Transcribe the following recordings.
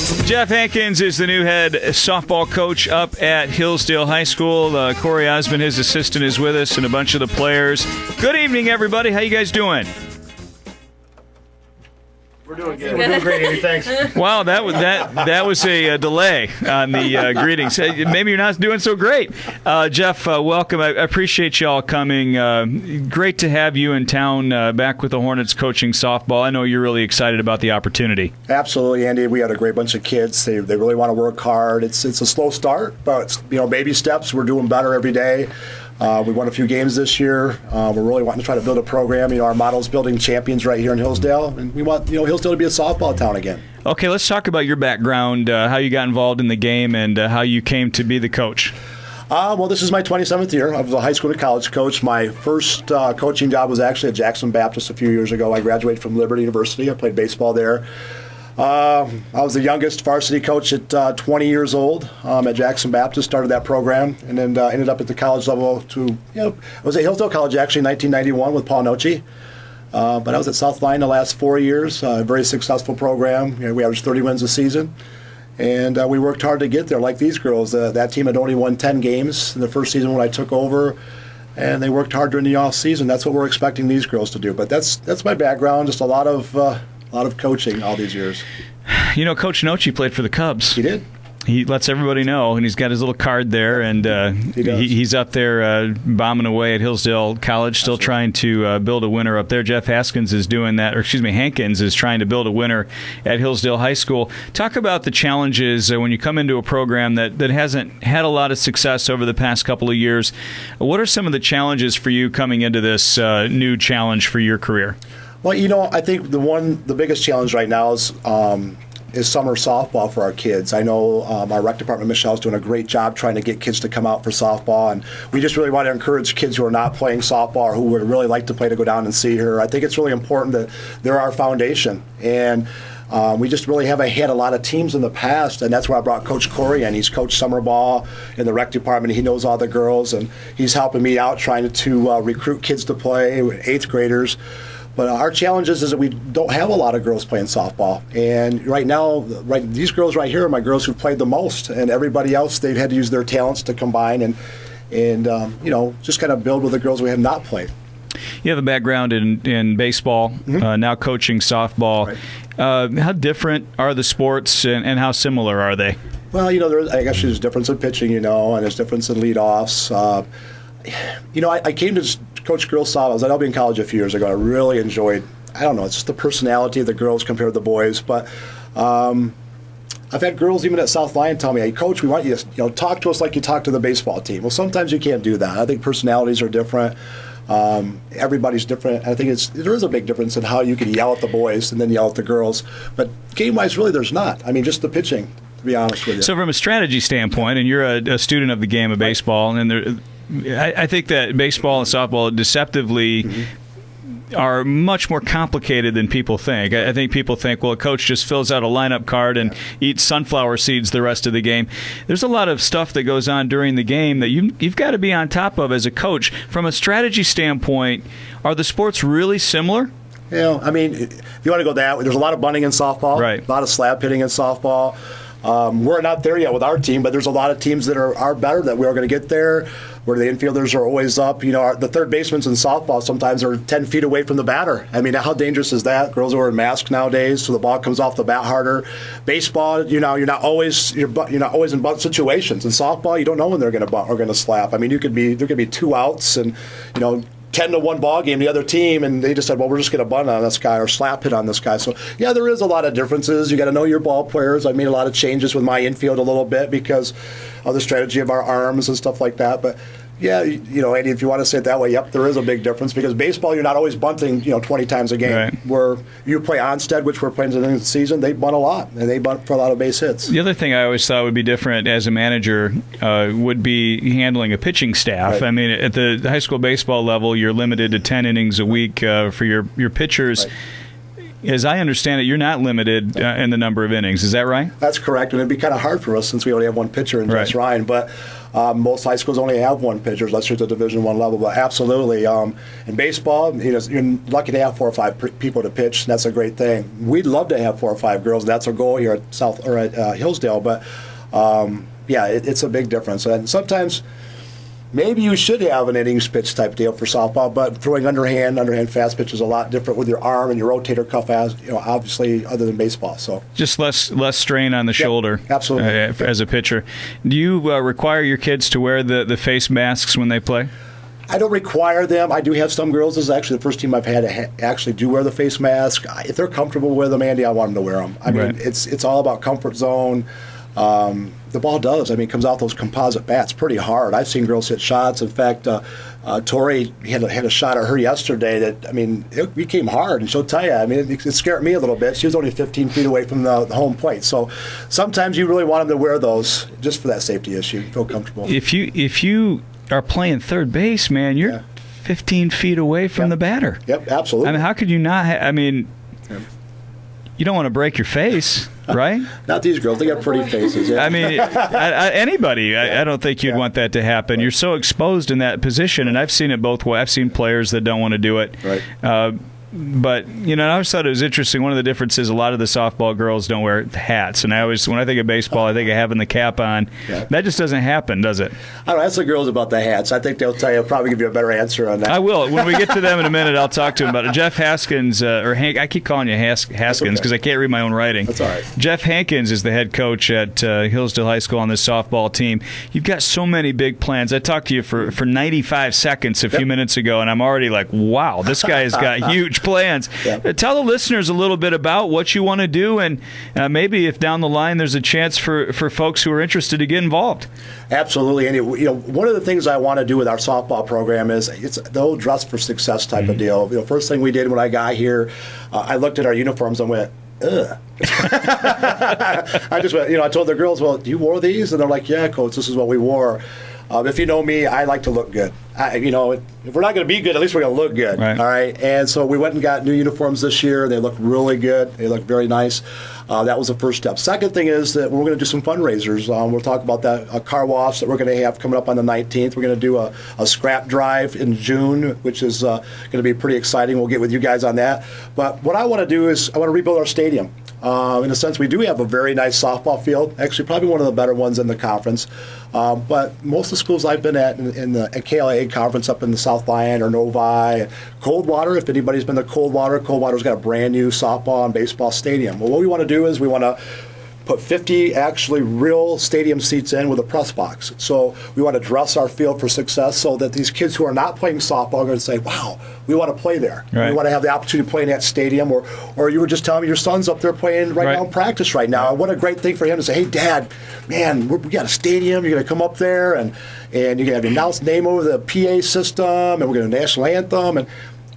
Jeff Hankins is the new head softball coach up at Hillsdale High School. Corey Osman, his assistant, is with us, and a bunch of the players. Good evening, everybody. How you guys doing? We're doing good. We're doing great, Andy. Thanks. Wow, that was a delay on the greetings. Maybe you're not doing so great. Jeff, welcome. I appreciate y'all coming. Great to have you in town back with the Hornets coaching softball. I know you're really excited about the opportunity. Absolutely, Andy. We had a great bunch of kids. They really want to work hard. It's a slow start, but baby steps. We're doing better every day. We won a few games this year. We're really wanting to try to build a program. Our motto is building champions right here in Hillsdale, and we want Hillsdale to be a softball town again. Okay, let's talk about your background, how you got involved in the game, and how you came to be the coach. Well, this is my 27th year. I was a high school to college coach. My first coaching job was actually at Jackson Baptist a few years ago. I graduated from Liberty University. I played baseball there. I was the youngest varsity coach at 20 years old at Jackson Baptist, started that program, and then ended up at the college level I was at Hillsdale College actually in 1991 with Paul Nochi. But I was at South Line the last 4 years, a very successful program. We averaged 30 wins a season, and we worked hard to get there like these girls. That team had only won 10 games in the first season when I took over, and they worked hard during the off season. That's what we're expecting these girls to do. But that's my background, just a lot of coaching all these years. Coach Nochi played for the Cubs. He did. He lets everybody know, and he's got his little card there, and he's up there bombing away at Hillsdale College, still trying to build a winner up there. Jeff Hankins is doing that, Hankins is trying to build a winner at Hillsdale High School. Talk about the challenges when you come into a program that hasn't had a lot of success over the past couple of years. What are some of the challenges for you coming into this new challenge for your career? Well, I think the biggest challenge right now is summer softball for our kids. I know our rec department, Michelle's doing a great job trying to get kids to come out for softball, and we just really want to encourage kids who are not playing softball or who would really like to play to go down and see her. I think it's really important that they're our foundation, and we just really haven't had a lot of teams in the past, and that's where I brought Coach Corey in. He's coached summer ball in the rec department. He knows all the girls, and he's helping me out trying to recruit kids to play, 8th graders. But our challenge is that we don't have a lot of girls playing softball. And right now, these girls right here are my girls who've played the most. And everybody else, they've had to use their talents to combine and just kind of build with the girls we have not played. You have a background in baseball, now coaching softball. Right. How different are the sports and how similar are they? Well, I guess there's a difference in pitching, and there's a difference in leadoffs. I came to coach girls softball. I was at Albion College a few years ago. I really enjoyed, it's just the personality of the girls compared to the boys. But I've had girls even at South Lyon tell me, "Hey, Coach, we want you to talk to us like you talk to the baseball team." Well, sometimes you can't do that. I think personalities are different. Everybody's different. I think there is a big difference in how you can yell at the boys and then yell at the girls. But game-wise, really, there's not. Just the pitching, to be honest with you. So from a strategy standpoint, and you're a student of the game of baseball, and I think that baseball and softball deceptively are much more complicated than people think. I think people think, well, a coach just fills out a lineup card and eats sunflower seeds the rest of the game. There's a lot of stuff that goes on during the game that you've got to be on top of as a coach. From a strategy standpoint, are the sports really similar? If you want to go that way, there's a lot of bunting in softball, right. A lot of slab hitting in softball. We're not there yet with our team, but there's a lot of teams that are better that we are going to get there, where the infielders are always up. The third basemen in softball sometimes are 10 feet away from the batter. How dangerous is that? Girls are wearing masks nowadays, so the ball comes off the bat harder. Baseball, you're not always in bunt situations. In softball, you don't know when they're going to bunt or going to slap. There could be 2 outs and 10-1 ball game, the other team, and they just said, well, we're just going to bunt on this guy or slap hit on this guy. So, yeah, there is a lot of differences. You got to know your ball players. I made a lot of changes with my infield a little bit because of the strategy of our arms and stuff like that. But, yeah, Andy, if you want to say it that way, yep, there is a big difference because baseball, you're not always bunting, 20 times a game. Right. Where you play Onstead, which we're playing in the season, they bunt a lot, and they bunt for a lot of base hits. The other thing I always thought would be different as a manager would be handling a pitching staff. Right. At the high school baseball level, you're limited to 10 innings a week for your pitchers. Right. as I understand it, you're not limited in the number of innings. Is that right? That's correct, and it'd be kind of hard for us since we only have one pitcher in Jess Ryan. But most high schools only have one pitcher, unless you're at the Division I level. But absolutely, in baseball, you're lucky to have 4 or 5 people to pitch, and that's a great thing. We'd love to have 4 or 5 girls. That's our goal here at Hillsdale. But it's a big difference, and sometimes. Maybe you should have an innings pitch type deal for softball, but throwing underhand fast pitch is a lot different with your arm and your rotator cuff, obviously, other than baseball. So just less strain on the shoulder. Absolutely. As a pitcher, do you require your kids to wear the face masks when they play? I don't require them. I do have some girls. This is actually the first team I've had to actually do wear the face mask. If they're comfortable with them, Andy, I want them to wear them. I mean, it's all about comfort zone. The ball comes out those composite bats pretty hard. I've seen girls hit shots. In fact, Tori had a shot at her yesterday that, it came hard, and she'll tell you, it scared me a little bit. She was only 15 feet away from the home plate. So sometimes you really want them to wear those just for that safety issue, feel comfortable. If you are playing third base, man, you're 15 feet away from the batter. Yep, absolutely. How could you not you don't want to break your face. Right? Not these girls. They got pretty faces. Yeah. Anybody. I don't think you'd want that to happen. Right. You're so exposed in that position, and I've seen it both ways. I've seen players that don't want to do it. Right. But, I always thought it was interesting. One of the differences, a lot of the softball girls don't wear hats. And when I think of baseball, I think of having the cap on. Yeah. That just doesn't happen, does it? I don't know. Ask the girls about the hats. I think they'll tell you, probably give you a better answer on that. I will. When we get to them in a minute, I'll talk to them about it. Jeff Haskins, or Hank, I keep calling you Haskins because I can't read my own writing. That's all right. Jeff Hankins is the head coach at Hillsdale High School on this softball team. You've got so many big plans. I talked to you for 95 seconds a few minutes ago, and I'm already like, wow, this guy has got huge plans. Yep. Tell the listeners a little bit about what you want to do, and maybe if down the line there's a chance for folks who are interested to get involved. Absolutely. And one of the things I want to do with our softball program is it's the old dress for success type of deal. First thing we did when I got here, I looked at our uniforms and went, ugh. I just went, I told the girls, well, you wore these? And they're like, yeah, Coach, this is what we wore. If you know me, I like to look good. If we're not going to be good, at least we're going to look good. Right. All right. And so we went and got new uniforms this year. They look really good. They look very nice. That was the first step. Second thing is that we're going to do some fundraisers. We'll talk about that, a car wash that we're going to have coming up on the 19th. We're going to do a scrap drive in June, which is going to be pretty exciting. We'll get with you guys on that. But what I want to do is I want to rebuild our stadium. In a sense, we do have a very nice softball field, actually probably one of the better ones in the conference. But most of the schools I've been at in the KLA conference up in the South Lyon or Novi, Coldwater, if anybody's been to Coldwater's got a brand new softball and baseball stadium. Well, what we want to do is we want to put 50 actually real stadium seats in with a press box. So we want to dress our field for success so that these kids who are not playing softball are going to say, wow, we want to play there. Right. We want to have the opportunity to play in that stadium. Or you were just telling me your son's up there playing right now in practice right now. What a great thing for him to say, hey, Dad, man, we got a stadium. You're going to come up there and you're going to have your announced name over the PA system, and we're going to national anthem. And,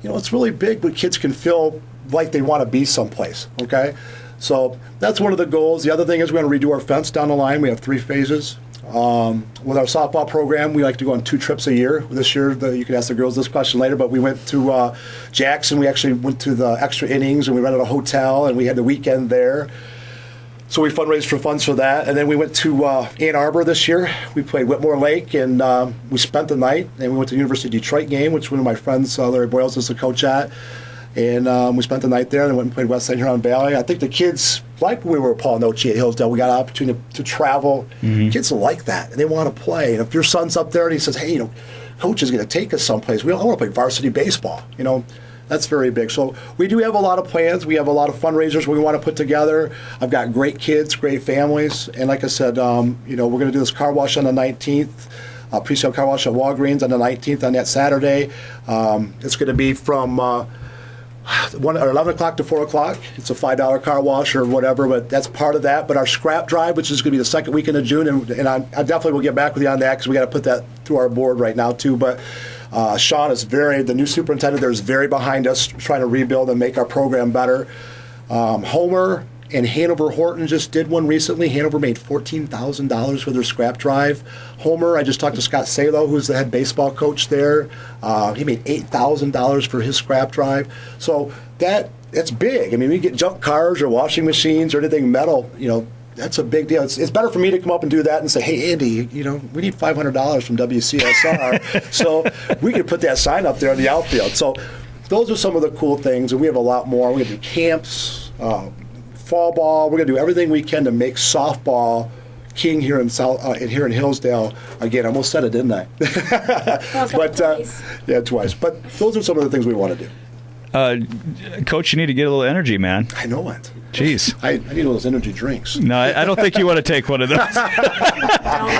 it's really big, but kids can feel like they want to be someplace, okay? So that's one of the goals. The other thing is we're going to redo our fence down the line. We have 3 phases. With our softball program, we like to go on 2 trips a year. This year, you can ask the girls this question later, but we went to Jackson. We actually went to the extra innings, and we rented a hotel, and we had the weekend there. So we fundraised for funds for that. And then we went to Ann Arbor this year. We played Whitmore Lake, and we spent the night. And we went to the University of Detroit game, which one of my friends, Larry Boyles, is the coach at. And we spent the night there and went and played West St. Huron Valley. I think the kids, like when we were at Paul Nochi at Hillsdale, we got an opportunity to travel. Mm-hmm. Kids like that, and they want to play. And if your son's up there and he says, hey, Coach is going to take us someplace, I want to play varsity baseball, that's very big. So we do have a lot of plans. We have a lot of fundraisers we want to put together. I've got great kids, great families. And like I said, we're going to do this car wash on the 19th. Pre-sale car wash at Walgreens on the 19th on that Saturday. It's going to be from 11 o'clock to 4 o'clock. It's a $5 car wash or whatever, but that's part of that. But our scrap drive, which is going to be the second weekend of June, and I definitely will get back with you on that because we got to put that through our board right now too. But Sean is the new superintendent there is very behind us trying to rebuild and make our program better. Homer and Hanover Horton just did one recently. Hanover made $14,000 for their scrap drive. Homer, I just talked to Scott Salo, who's the head baseball coach there. He made $8,000 for his scrap drive. So that it's big. I mean, we get junk cars or washing machines or anything metal, that's a big deal. It's better for me to come up and do that and say, hey, Andy, we need $500 from WCSR. So we could put that sign up there in the outfield. So those are some of the cool things, and we have a lot more. We're going to do camps, fall ball. We're going to do everything we can to make softball king here in here in Hillsdale. Again, I almost said it, didn't I? But twice. Yeah, twice. But those are some of the things we want to do. Coach, you need to get a little energy, man. I know it. Jeez. I need one of those energy drinks. No, I don't think you want to take one of those.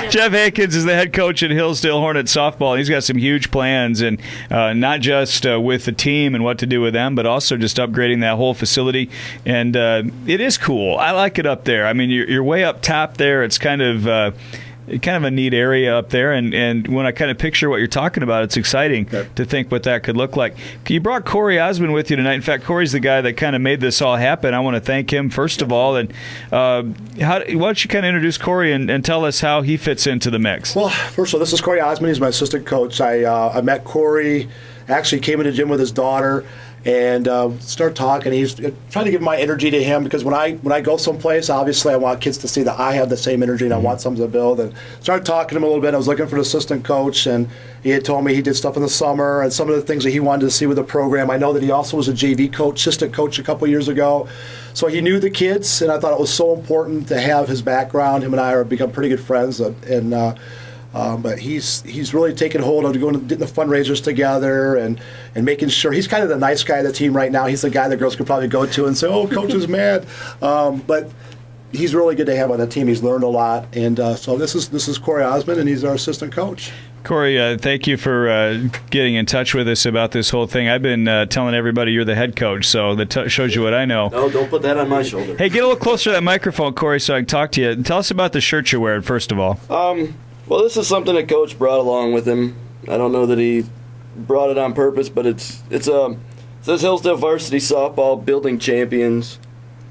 Jeff Hankins is the head coach at Hillsdale Hornet softball. He's got some huge plans, and not just with the team and what to do with them, but also just upgrading that whole facility. And it is cool. I like it up there. I mean, you're way up top there. It's kind of a neat area up there, and when I kind of picture what you're talking about, it's exciting to think what that could look like. You brought Corey Osman with you tonight. In fact, Corey's the guy that kind of made this all happen. I want to thank him first of all. And why don't you kind of introduce Corey and tell us how he fits into the mix? Well, first of all, this is Corey Osman. He's my assistant coach. I met Corey, actually came in the gym with his daughter, and start talking. He's trying to give my energy to him, because when I go someplace, obviously I want kids to see that I have the same energy and I want something to build. And started talking to him a little bit. I was looking for an assistant coach, and he had told me he did stuff in the summer and some of the things that he wanted to see with the program. I know that he also was a JV coach, assistant coach a couple years ago. So he knew the kids, and I thought it was so important to have his background. Him and I have become pretty good friends, but he's really taken hold of getting the fundraisers together and making sure. He's kind of the nice guy of the team right now. He's the guy that girls could probably go to and say, oh, coach is mad. But he's really good to have on the team. He's learned a lot. And so this is Corey Osman, and he's our assistant coach. Corey, thank you for getting in touch with us about this whole thing. I've been telling everybody you're the head coach, so that shows you what I know. No, don't put that on my shoulder. Hey, get a little closer to that microphone, Corey, so I can talk to you. Tell us about the shirt you're wearing, first of all. Well, this is something that Coach brought along with him. I don't know that he brought it on purpose, but it says Hillsdale Varsity Softball Building Champions.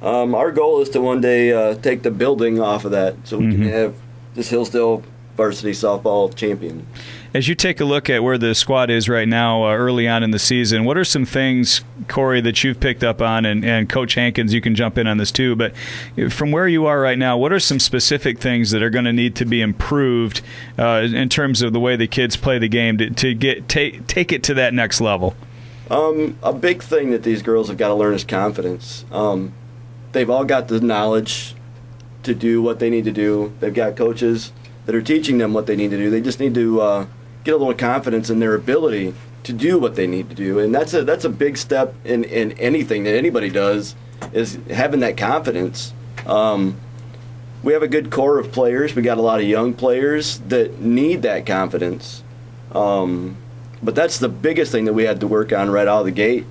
Our goal is to one day take the building off of that, so we can have this Hillsdale Varsity Softball Champion. As you take a look at where the squad is right now early on in the season, what are some things, Corey, that you've picked up on, and Coach Hankins, you can jump in on this too, but from where you are right now, what are some specific things that are going to need to be improved in terms of the way the kids play the game to take it to that next level? A big thing that these girls have got to learn is confidence. They've all got the knowledge to do what they need to do. They've got coaches that are teaching them what they need to do. They just need to get a little confidence in their ability to do what they need to do, and that's a big step in anything that anybody does, is having that confidence. We have a good core of players. We got a lot of young players that need that confidence, but that's the biggest thing that we had to work on right out of the gate.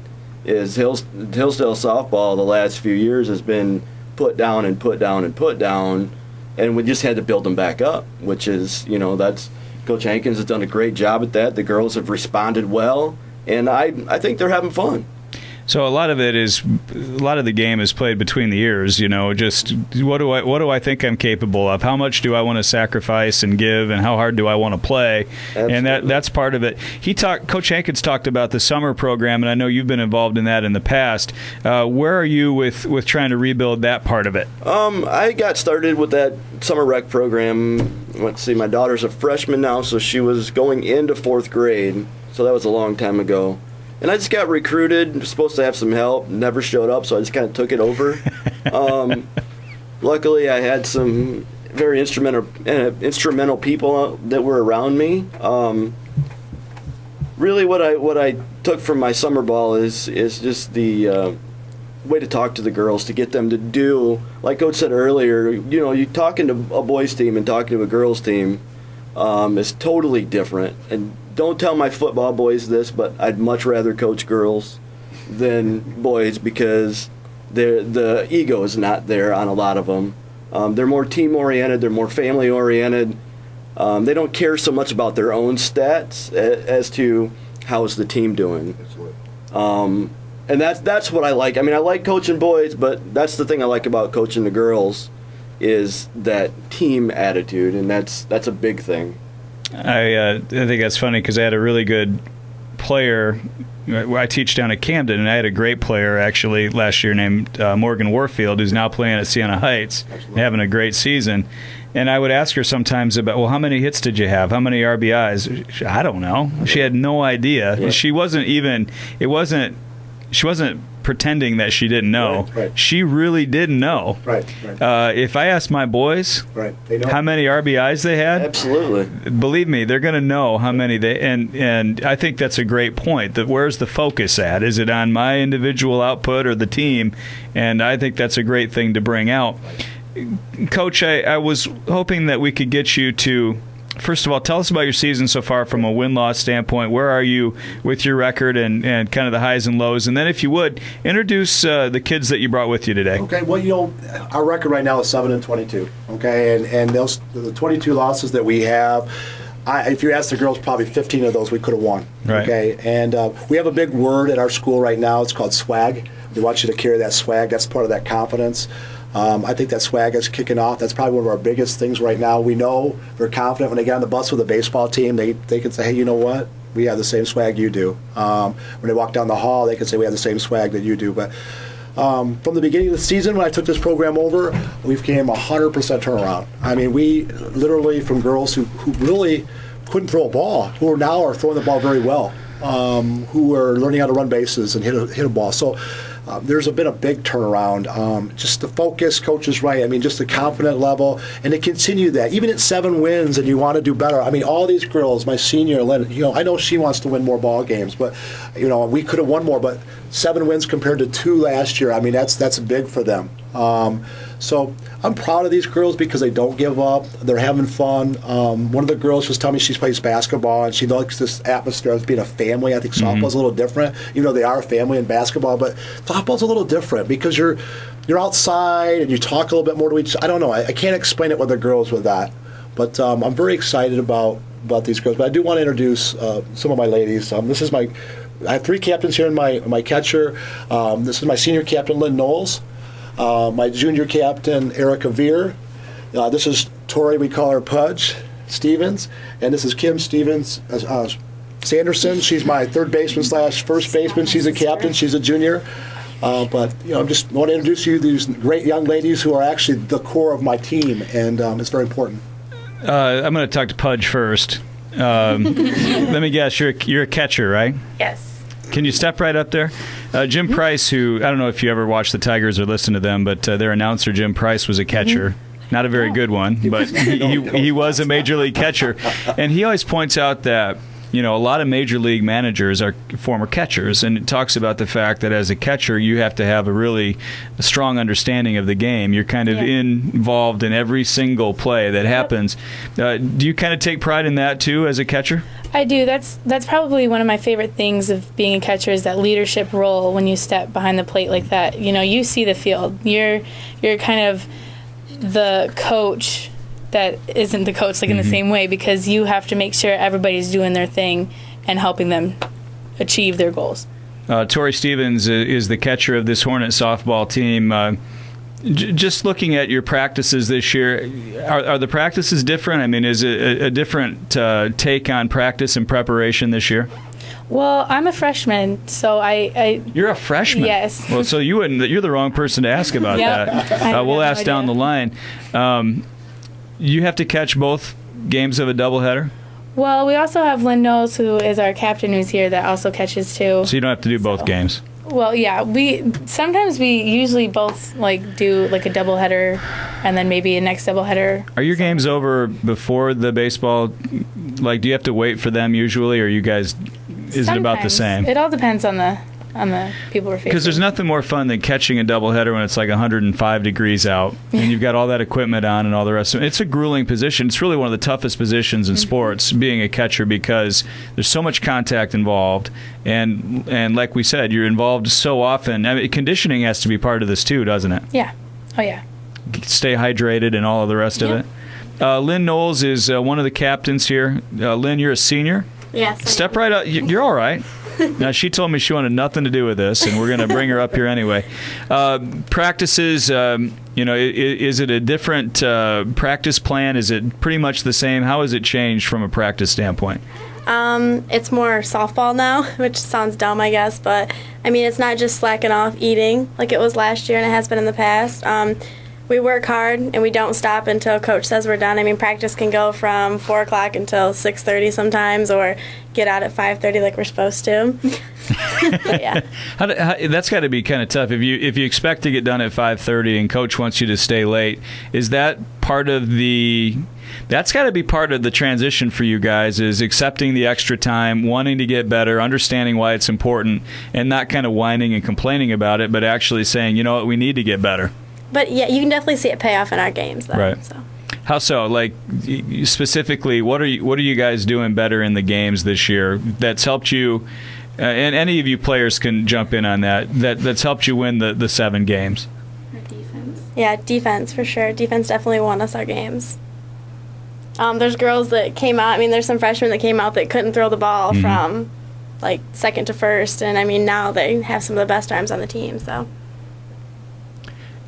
Is Hillsdale softball the last few years has been put down and put down and put down, and we just had to build them back up, which is, that's Coach Hankins has done a great job at that. The girls have responded well, and I think they're having fun. So a lot of the game is played between the ears, just what do I think I'm capable of? How much do I want to sacrifice and give, and how hard do I want to play? Absolutely. And that's part of it. Coach Hankins talked about the summer program, and I know you've been involved in that in the past. Where are you with trying to rebuild that part of it? I got started with that summer rec program. Let's see, my daughter's a freshman now, so she was going into 4th grade, so that was a long time ago. And I just got recruited, was supposed to have some help, never showed up, so I just kind of took it over. Luckily, I had some very instrumental people that were around me. Really, what I took from my summer ball is just the way to talk to the girls, to get them to do, like Coach said earlier, you talking to a boys team and talking to a girls team is totally different. And don't tell my football boys this, but I'd much rather coach girls than boys, because the ego is not there on a lot of them. They're more team-oriented. They're more family-oriented. They don't care so much about their own stats as to how is the team doing. And that's what I like. I mean, I like coaching boys, but that's the thing I like about coaching the girls, is that team attitude, and that's a big thing. I think that's funny, because I had a really good player I teach down at Camden, and I had a great player actually last year named Morgan Warfield, who's now playing at Siena Heights, having a great season. And I would ask her sometimes about, well, how many hits did you have? How many RBIs? I don't know. She had no idea. Yeah. She wasn't pretending that she didn't know. Right. She really didn't know. Right. If I asked my boys they know how many RBIs they had, absolutely, believe me, they're going to know how many they. And I think that's a great point. That where's the focus at? Is it on my individual output or the team? And I think that's a great thing to bring out. Coach, I was hoping that we could get you to, first of all, tell us about your season so far from a win-loss standpoint. Where are you with your record and kind of the highs and lows? And then, if you would, introduce the kids that you brought with you today. Okay, well, our record right now is 7-22. Okay, and those the 22 losses that we have, if you ask the girls, probably 15 of those we could have won. Right. Okay, and we have a big word at our school right now. It's called swag. We want you to carry that swag. That's part of that confidence. I think that swag is kicking off. That's probably one of our biggest things right now. We know they're confident when they get on the bus with a baseball team. They can say, hey, you know what? We have the same swag you do. When they walk down the hall, they can say we have the same swag that you do. But from the beginning of the season, when I took this program over, we've came 100% turnaround. I mean, we literally, from girls who really couldn't throw a ball, who now are throwing the ball very well, who are learning how to run bases and hit a ball. So there's been a big turnaround. Just the focus, coach is right. I mean, just the confident level, and to continue that, even at 7 wins, and you want to do better. I mean, all these girls, my senior, I know she wants to win more ball games, but we could have won more. But 7 wins compared to 2 last year. I mean, that's big for them. So I'm proud of these girls because they don't give up. They're having fun. One of the girls was telling me she plays basketball and she likes this atmosphere of being a family. I think softball's a little different. They are a family in basketball, but softball's a little different because you're outside and you talk a little bit more to each other. I don't know. I can't explain it with the girls with that. But I'm very excited about these girls. But I do want to introduce some of my ladies. I have 3 captains here in my catcher. This is my senior captain, Lynn Knowles. My junior captain, Erica Veer. This is Tori, we call her Pudge Stevens. And this is Kim Stevens Sanderson. She's my third baseman / first baseman. She's a captain. She's a junior. But I just want to introduce you to these great young ladies who are actually the core of my team, and it's very important. I'm going to talk to Pudge first. Let me guess, you're a catcher, right? Yes. Can you step right up there? Jim Price, who, I don't know if you ever watched the Tigers or listened to them, but their announcer, Jim Price, was a catcher. Not a very good one, but he was a major league catcher. And he always points out that, a lot of major league managers are former catchers, and it talks about the fact that as a catcher, you have to have a really strong understanding of the game. You're kind of involved in every single play that happens. Do you kind of take pride in that, too, as a catcher? I do. That's probably one of my favorite things of being a catcher is that leadership role when you step behind the plate like that. You see the field. You're kind of the coach that isn't the coach, in the same way, because you have to make sure everybody's doing their thing and helping them achieve their goals. Tori Stevens is the catcher of this Hornet softball team. Just looking at your practices this year, are the practices different? I mean, is it a different take on practice and preparation this year? Well, I'm a freshman, so I You're a freshman? Yes. Well, so you're the wrong person to ask about that. We'll ask down the line. You have to catch both games of a doubleheader? Well, we also have Lynn Knowles, who is our captain, who's here, that also catches too. So you don't have to do both games? Well, yeah. We usually both do a doubleheader, and then maybe a next doubleheader. Are your games over before the baseball? Do you have to wait for them usually, or you guys? Is it about the same? It all depends on the people we're facing. Because there's nothing more fun than catching a doubleheader when it's 105 degrees out and you've got all that equipment on and all the rest of it. It's a grueling position. It's really one of the toughest positions in sports, being a catcher, because there's so much contact involved. And like we said, you're involved so often. I mean, conditioning has to be part of this too, doesn't it? Yeah. Oh, yeah. Stay hydrated and all of the rest of it. Lynn Knowles is one of the captains here. Lynn, you're a senior? Yes. Step right up. You're all right. Now, she told me she wanted nothing to do with this, and we're going to bring her up here anyway. Practices, is it a different practice plan? Is it pretty much the same? How has it changed from a practice standpoint? It's more softball now, which sounds dumb, I guess, but I mean, it's not just slacking off eating like it was last year and it has been in the past. We work hard and we don't stop until coach says we're done. I mean, practice can go from 4 o'clock until 6:30 sometimes, or get out at 5:30 like we're supposed to. But yeah. That's got to be kind of tough. If you expect to get done at 5:30 and coach wants you to stay late, is that part of the? That's got to be part of the transition for you guys, is accepting the extra time, wanting to get better, understanding why it's important, and not kind of whining and complaining about it, but actually saying, you know what, we need to get better. But yeah, you can definitely see it pay off in our games, though. Right. So. How so? Like, specifically, what are you guys doing better in the games this year that's helped you? And any of you players can jump in on that's helped you win the 7 games. Defense. Yeah, defense for sure. Defense definitely won us our games. There's girls that came out. I mean, there's some freshmen that came out that couldn't throw the ball from like second to first, and I mean now they have some of the best arms on the team. So.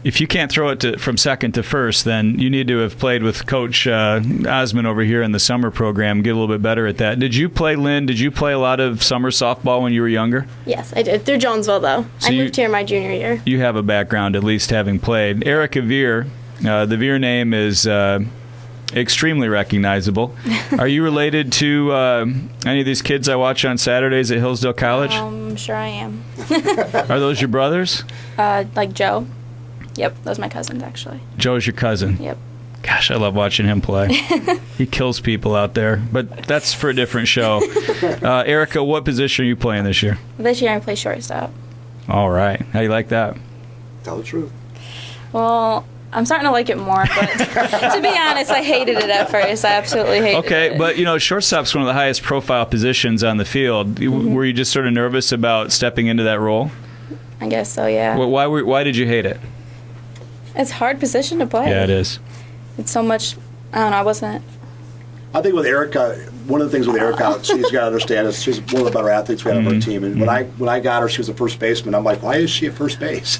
If you can't throw it from second to first, then you need to have played with Coach Osman over here in the summer program, get a little bit better at that. Did you play, Lynn? Did you play a lot of summer softball when you were younger? Yes, I did. Through Jonesville, though. So I moved here my junior year. You have a background, at least having played. Erica Veer, the Veer name is extremely recognizable. Are you related to any of these kids I watch on Saturdays at Hillsdale College? Sure I am. Are those your brothers? Like Joe. Yep, those are my cousins, actually. Joe's your cousin? Yep. Gosh, I love watching him play. He kills people out there, but that's for a different show. Erica, what position are you playing this year? This year I play shortstop. All right. How do you like that? Tell the truth. Well, I'm starting to like it more, but to be honest, I hated it at first. I absolutely hated it. Okay, but shortstop's one of the highest profile positions on the field. Were you just sort of nervous about stepping into that role? I guess so, yeah. Well, why did you hate it? It's a hard position to play. Yeah, it is. It's so much. I don't know. I wasn't. I think with Erica, one of the things with Erica, she's got to understand is she's one of the better athletes we have on our team. And when I got her, she was a first baseman. I'm like, why is she at first base?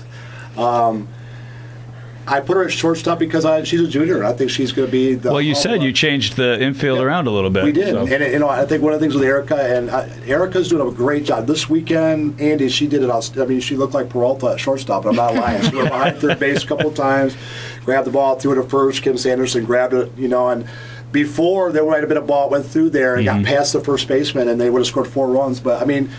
I put her at shortstop because she's a junior, and I think she's going to be the. Well, you said you changed the infield around a little bit. We did, so. And I think one of the things with Erica, and Erica's doing a great job this weekend. Andy, she did it. I mean, she looked like Peralta at shortstop, but I'm not lying. She went behind third base a couple of times, grabbed the ball, threw it to first. Kim Sanderson grabbed it, and before there might have been a ball that went through there and got past the first baseman, and they would have scored 4 runs. But I mean,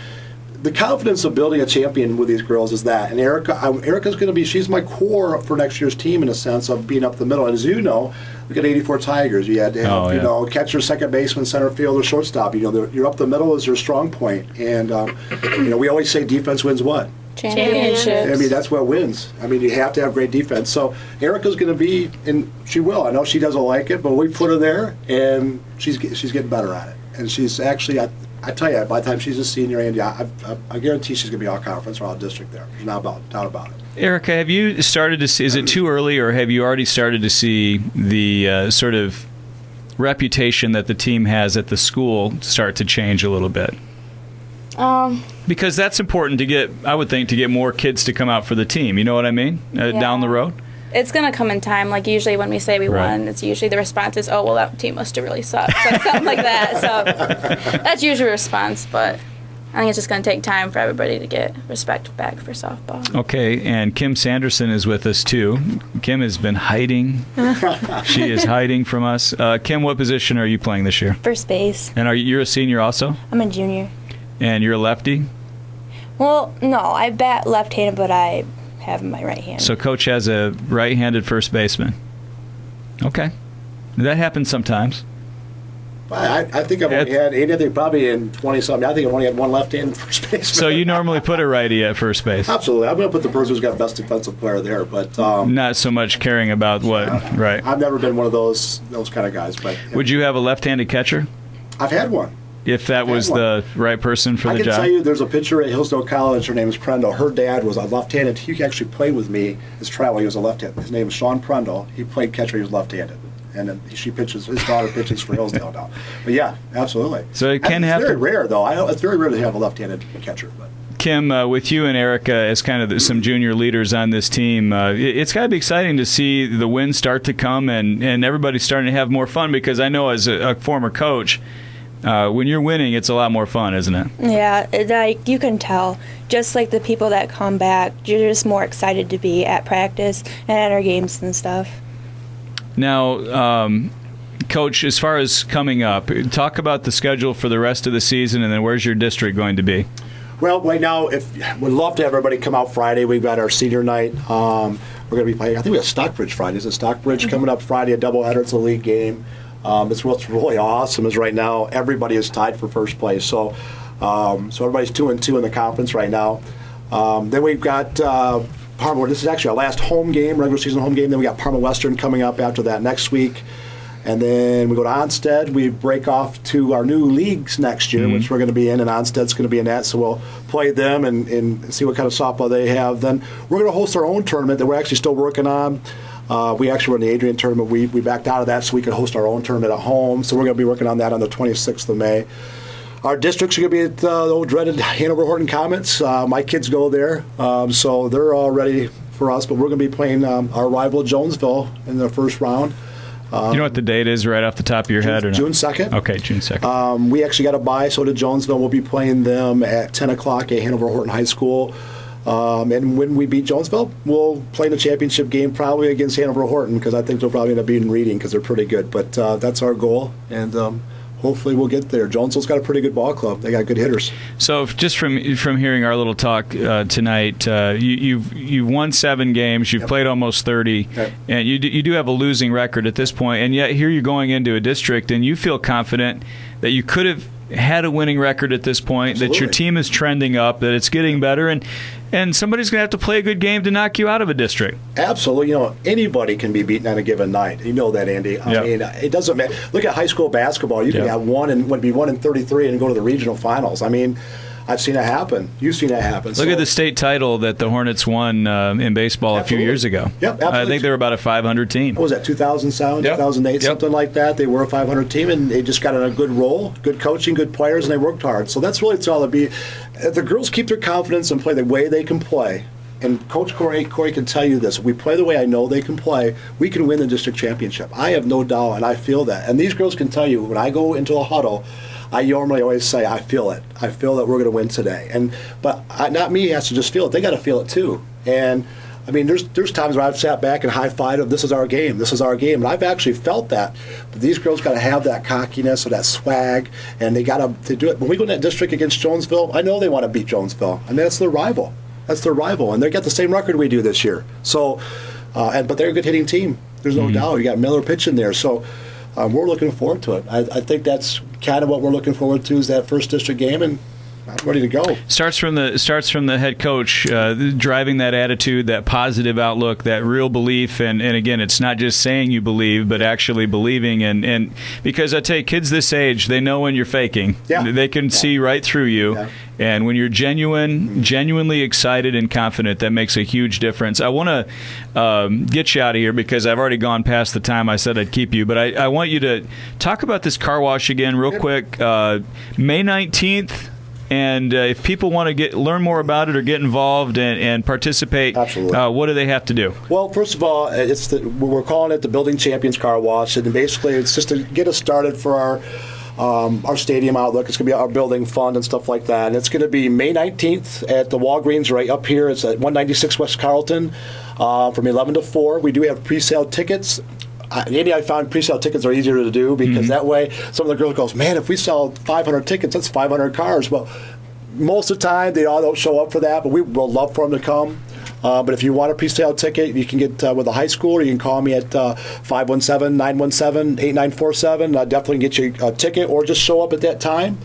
the confidence of building a champion with these girls is that. And Erica's going to be, she's my core for next year's team in a sense of being up the middle. And as you know, we got 84 Tigers. You had to have, catcher, second baseman, center fielder, shortstop. You're up the middle is your strong point. And, we always say defense wins what? Championships. I mean, that's what wins. I mean, you have to have great defense. So Erica's going to be, and she will. I know she doesn't like it, but we put her there, and she's getting better at it. And she's actually, I tell you, by the time she's a senior, Andy, I guarantee she's going to be all conference or all district there. There's no doubt about it. Erica, have you started to see, is it too early, or have you already started to see the sort of reputation that the team has at the school start to change a little bit? Because that's important to get, I would think, to get more kids to come out for the team. You know what I mean? Down the road? It's going to come in time. Like, usually when we say we won, it's usually the response is, oh, well, that team must have really sucked. So something like that. So that's usually a response. But I think it's just going to take time for everybody to get respect back for softball. Okay, and Kim Sanderson is with us, too. Kim has been hiding. She is hiding from us. Kim, what position are you playing this year? First base. And you're a senior also? I'm a junior. And you're a lefty? Well, no, I bat left-handed, but I have my right hand. So coach has a right-handed first baseman. Okay. That happens sometimes. I think I've only had, I think probably in 20-something, I think I've only had one left-handed first baseman. So you normally put a righty at first base? Absolutely. I'm going to put the person who's got best defensive player there, but... not so much caring about what, right. I've never been one of those kind of guys, but... Would you have a left-handed catcher? I've had one. If that was the right person for the job? I can tell you there's a pitcher at Hillsdale College. Her name is Prendel. Her dad was a left-handed. He actually played with me his trial. He was a left-handed. His name is Sean Prendel. He played catcher. He was left-handed. And then his daughter pitches for Hillsdale now. But yeah, absolutely. So it can happen. It's very rare, though. It's very rare to have a left-handed catcher. But. Kim, with you and Erica as kind of some junior leaders on this team, it's got to be exciting to see the wins start to come and everybody's starting to have more fun, because I know as a former coach, when you're winning, it's a lot more fun, isn't it? Yeah, like you can tell. Just like the people that come back, you're just more excited to be at practice and at our games and stuff. Now, Coach, as far as coming up, talk about the schedule for the rest of the season, and then where's your district going to be? Well, right now, we'd love to have everybody come out Friday. We've got our senior night. We're going to be playing, I think we have Stockbridge Friday. Is it Stockbridge coming up Friday, a doubleheader? It's a league game. It's what's really awesome is right now everybody is tied for first place. So everybody's 2-2 in the conference right now. Then we've got Parma. This is actually our last home game, regular season home game. Then we got Parma Western coming up after that next week. And then we go to Onstead. We break off to our new leagues next year, which we're going to be in, and Onstead's going to be in that. So we'll play them and see what kind of softball they have. Then we're going to host our own tournament that we're actually still working on. We actually were in the Adrian tournament. We backed out of that so we could host our own tournament at home. So we're going to be working on that on the 26th of May. Our districts are going to be at the old dreaded Hanover Horton Comets. My kids go there, so they're all ready for us. But we're going to be playing our rival Jonesville in the first round. You know what the date is right off the top of your head? Or not? June 2nd. Okay, June 2nd. We actually got a bye, so did Jonesville. We'll be playing them at 10 o'clock at Hanover Horton High School. And when we beat Jonesville, we'll play in the championship game probably against Hanover Horton because I think they'll probably end up beating Reading because they're pretty good. But that's our goal, and hopefully we'll get there. Jonesville's got a pretty good ball club. They got good hitters. So just from hearing our little talk tonight, you've won 7 games. You've played almost 30, and you do have a losing record at this point. And yet here you're going into a district, and you feel confident that you could have had a winning record at this point, Absolutely. that your team is trending up, that it's getting better, and somebody's going to have to play a good game to knock you out of a district. Absolutely. You know, anybody can be beaten on a given night. You know that, Andy. I mean, it doesn't matter. Look at high school basketball. You can have 1 in 33 and go to the regional finals. I mean, I've seen it happen. You've seen it happen. Look at the state title that the Hornets won in baseball a few years ago. Yep, absolutely. I think they were about a 500 team. What was that, 2007, 2008, something like that? They were a 500 team, and they just got on a good roll, good coaching, good players, and they worked hard. So that's really it's all to be. If the girls keep their confidence and play the way they can play, and Coach Corey can tell you this, if we play the way I know they can play, we can win the district championship. I have no doubt, and I feel that. And these girls can tell you, when I go into a huddle, I normally always say, I feel it. I feel that we're going to win today. But not me has to just feel it. They got to feel it too. And I mean, there's times where I've sat back and high-fived, this is our game, this is our game. And I've actually felt that. But these girls got to have that cockiness or that swag, and they got to do it. When we go in that district against Jonesville, I know they want to beat Jonesville. I mean, that's their rival. That's their rival. And they got the same record we do this year. So, but they're a good hitting team. There's no doubt. You got Miller pitching there. So we're looking forward to it. I think that's kind of what we're looking forward to is that first district game, and I'm ready to go. Starts from the head coach, driving that attitude, that positive outlook, that real belief, and again, it's not just saying you believe, but actually believing. And because I tell you, kids this age, they know when you're faking. Yeah. They can see right through you. Yeah. And when you're genuinely excited and confident, that makes a huge difference. I want to get you out of here because I've already gone past the time I said I'd keep you. But I want you to talk about this car wash again real quick. May 19th. And if people want to learn more about it or get involved and participate, Absolutely. What do they have to do? Well, first of all, we're calling it the Building Champions Car Wash, and basically it's just to get us started for our stadium outlook. It's going to be our building fund and stuff like that. And it's going to be May 19th at the Walgreens right up here. It's at 196 West Carlton from 11 to 4. We do have pre-sale tickets. Andy, I found pre-sale tickets are easier to do because that way some of the girls goes, man, if we sell 500 tickets, that's 500 cars. Well, most of the time they all don't show up for that, but we will love for them to come. But if you want a pre-sale ticket, you can get with the high school, or you can call me at 517-917-8947. I'll definitely get you a ticket, or just show up at that time.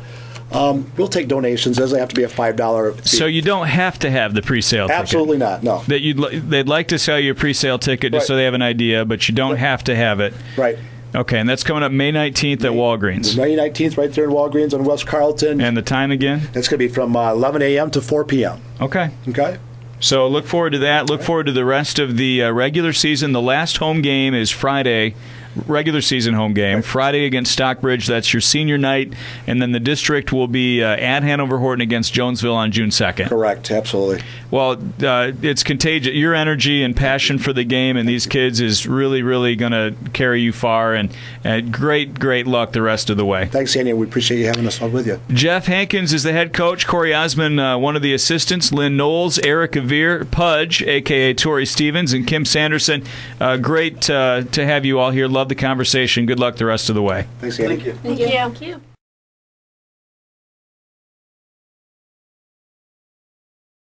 We'll take donations. It doesn't have to be a $5 fee. So you don't have to have the pre-sale ticket? Absolutely not, no. They'd like to sell you a pre-sale ticket just so they have an idea, but you don't have to have it. Right. Okay, and that's coming up May 19th at Walgreens. May 19th right there in Walgreens on West Carlton. And the time again? It's going to be from 11 a.m. to 4 p.m. Okay. Okay. So look forward to that. Look forward to the rest of the regular season. The last home game is Friday, regular season home game. Friday against Stockbridge, that's your senior night. And then the district will be at Hanover Horton against Jonesville on June 2nd. Correct, absolutely. Well, it's contagious. Your energy and passion for the game and these kids is really, really going to carry you far. And great luck the rest of the way. Thanks, Andy. We appreciate you having us on with you. Jeff Hankins is the head coach. Corey Osman, one of the assistants. Lynn Knowles, Eric Avere, Pudge, a.k.a. Tori Stevens, and Kim Sanderson. Great to have you all here. Love the conversation. Good luck the rest of the way. Thanks, Andy. Thank you. Thank you.